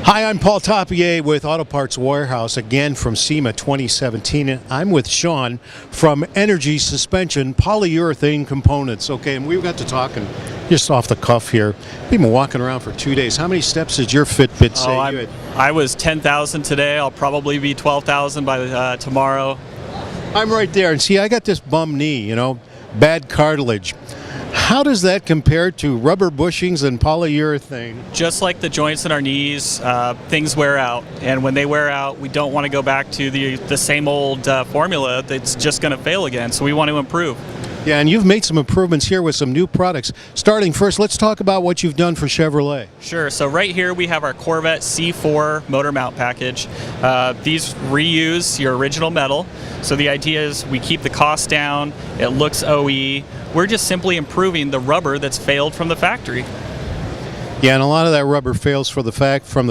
Hi, I'm Paul Tapier with Auto Parts Warehouse, again from SEMA 2017. And I'm with Sean from Energy Suspension Polyurethane Components. Okay, and we've got to talking just off the cuff here. We've been walking around for 2 days. How many steps did your Fitbit say you had? I was 10,000 today. I'll probably be 12,000 by tomorrow. I'm right there. And see, I got this bum knee, bad cartilage. How does that compare to rubber bushings and polyurethane? Just like the joints in our knees, things wear out. And when they wear out, we don't want to go back to the same old formula that's just going to fail again. So we want to improve. Yeah, and you've made some improvements here with some new products. Starting first, let's talk about what you've done for Chevrolet. Sure. So right here we have our Corvette C4 motor mount package. These reuse your original metal. So the idea is we keep the cost down. It looks OE. We're just simply improving the rubber that's failed from the factory. Yeah, and a lot of that rubber fails from the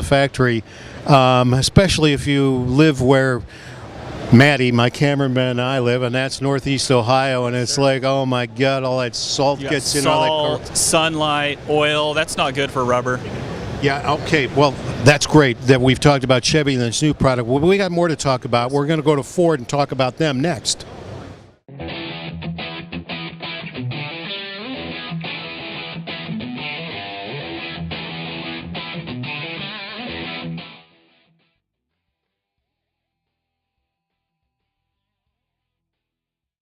factory, especially if you live where Maddie, my cameraman, and I live, and that's Northeast Ohio, and it's like, oh my God, all that salt gets in all that car. Sunlight, oil, that's not good for rubber. Yeah, okay, well, that's great that we've talked about Chevy and this new product. Well, we got more to talk about. We're going to go to Ford and talk about them next.